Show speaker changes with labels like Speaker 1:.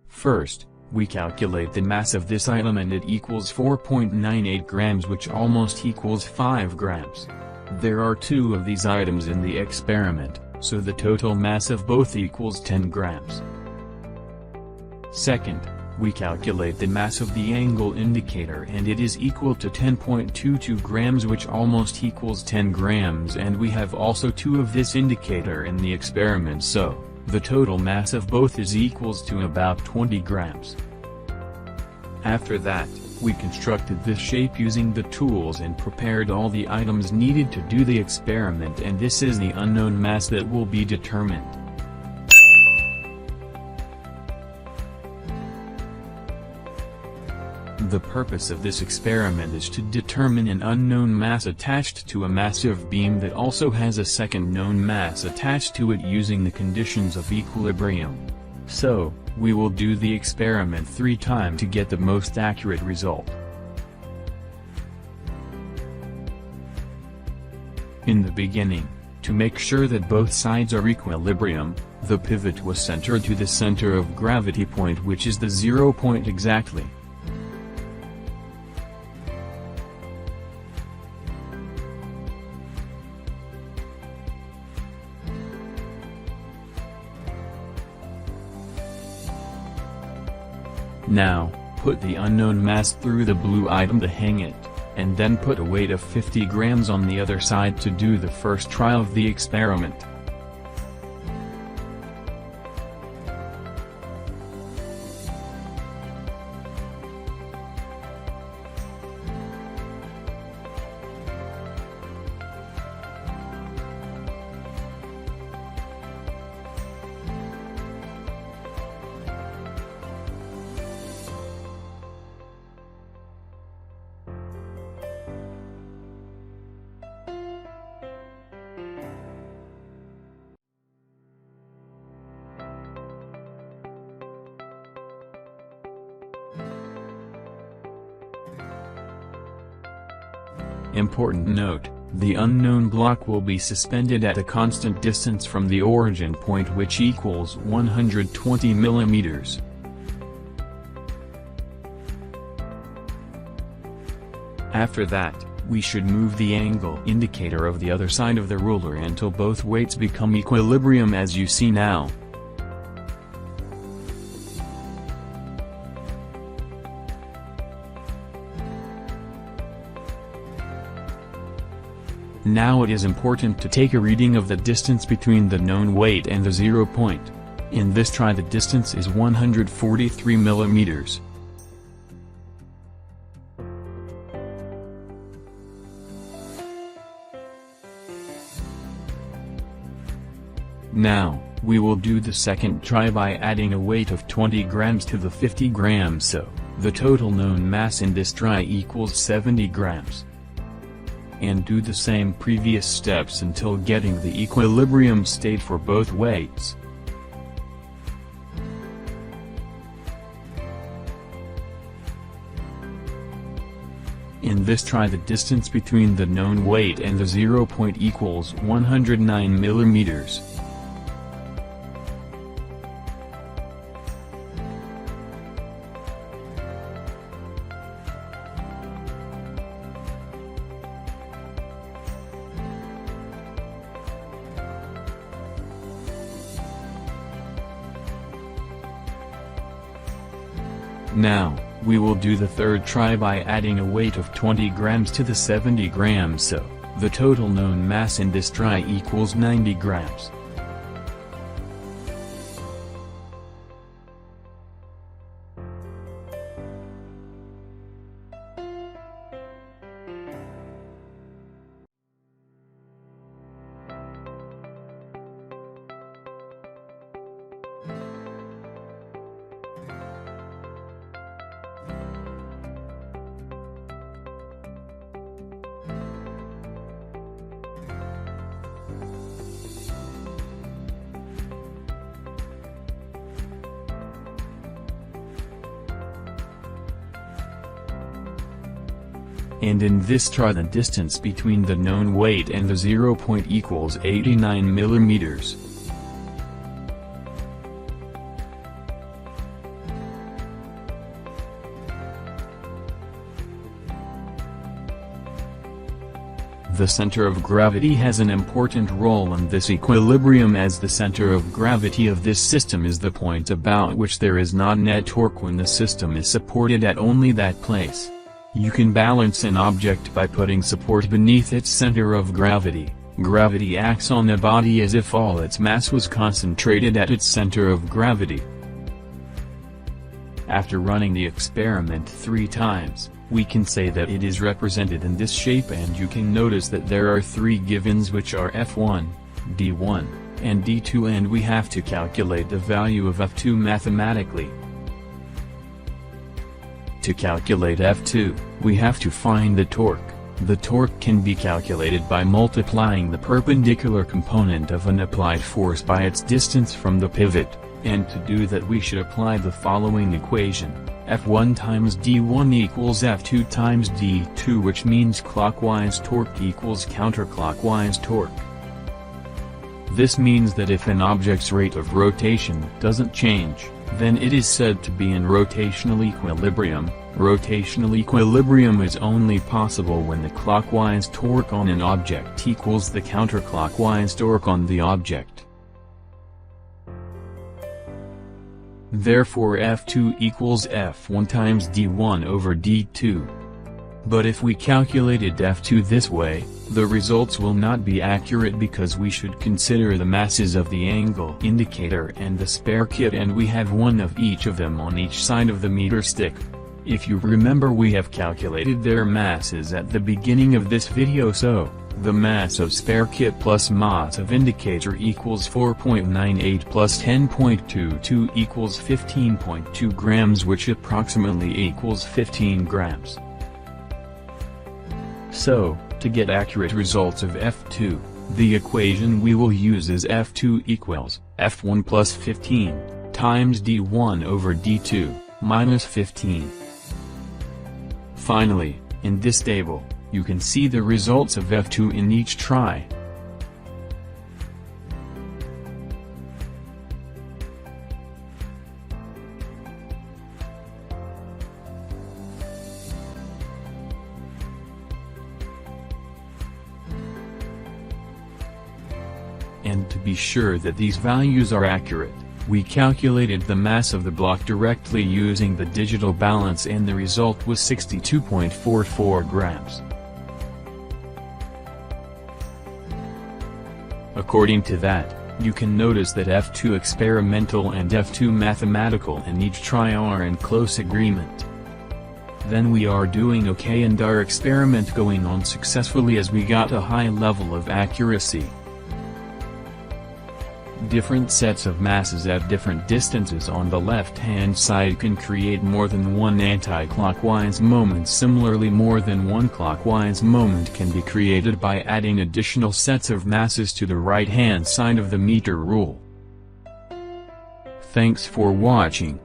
Speaker 1: First, we calculate the mass of this item and it equals 4.98 grams, which almost equals 5 grams. There are 2 of these items in the experiment, so the total mass of both equals 10 grams. Second, we calculate the mass of the angle indicator and it is equal to 10.22 grams, which almost equals 10 grams, and we have also 2 of this indicator in the experiment, so the total mass of both is equals to about 20 grams. After that, we constructed this shape using the tools and prepared all the items needed to do the experiment, and this is the unknown mass that will be determined. The purpose of this experiment is to determine an unknown mass attached to a massive beam that also has a second known mass attached to it using the conditions of equilibrium. So, we will do the experiment 3 times to get the most accurate result. In the beginning, to make sure that both sides are equilibrium, the pivot was centered to the center of gravity point, which is the 0 point exactly. Now, put the unknown mass through the blue item to hang it, and then put a weight of 50 grams on the other side to do the first try of the experiment. Important note, the unknown block will be suspended at a constant distance from the origin point, which equals 120 millimeters. After that, we should move the angle indicator of the other side of the ruler until both weights become equilibrium, as you see now. Now it is important to take a reading of the distance between the known weight and the 0 point. In this try the distance is 143 millimeters. Now, we will do the second try by adding a weight of 20 grams to the 50 grams, so the total known mass in this try equals 70 grams. And do the same previous steps until getting the equilibrium state for both weights. In this try the distance between the known weight and the 0 point equals 109 millimeters. Now, we will do the third try by adding a weight of 20 grams to the 70 grams, so the total known mass in this try equals 90 grams. And in this try the distance between the known weight and the 0 point equals 89 millimeters. The center of gravity has an important role in this equilibrium, as the center of gravity of this system is the point about which there is not net torque when the system is supported at only that place. You can balance an object by putting support beneath its center of gravity. Gravity acts on a body as if all its mass was concentrated at its center of gravity. After running the experiment 3 times, we can say that it is represented in this shape, and you can notice that there are 3 givens, which are F1, D1, and D2, and we have to calculate the value of F2 mathematically. To calculate F2, we have to find the torque. The torque can be calculated by multiplying the perpendicular component of an applied force by its distance from the pivot, and to do that we should apply the following equation: F1 times D1 equals F2 times D2, which means clockwise torque equals counterclockwise torque. This means that if an object's rate of rotation doesn't change, then it is said to be in rotational equilibrium. Rotational equilibrium is only possible when the clockwise torque on an object equals the counterclockwise torque on the object. Therefore F2 equals F1 times D1 over D2. But if we calculated F2 this way, the results will not be accurate, because we should consider the masses of the angle indicator and the spare kit, and we have one of each of them on each side of the meter stick. If you remember, we have calculated their masses at the beginning of this video, so the mass of spare kit plus mass of indicator equals 4.98 plus 10.22 equals 15.2 grams, which approximately equals 15 grams. So, to get accurate results of F2, the equation we will use is F2 equals F1 plus 15 times D1 over D2 minus 15. Finally, in this table, you can see the results of F2 in each try. And to be sure that these values are accurate, we calculated the mass of the block directly using the digital balance, and the result was 62.44 grams. According to that, you can notice that F2 experimental and F2 mathematical in each try are in close agreement. Then we are doing okay, and our experiment going on successfully, as we got a high level of accuracy. Different sets of masses at different distances on the left-hand side can create more than one anti-clockwise moment. Similarly, more than one clockwise moment can be created by adding additional sets of masses to the right-hand side of the meter rule. Thanks for watching.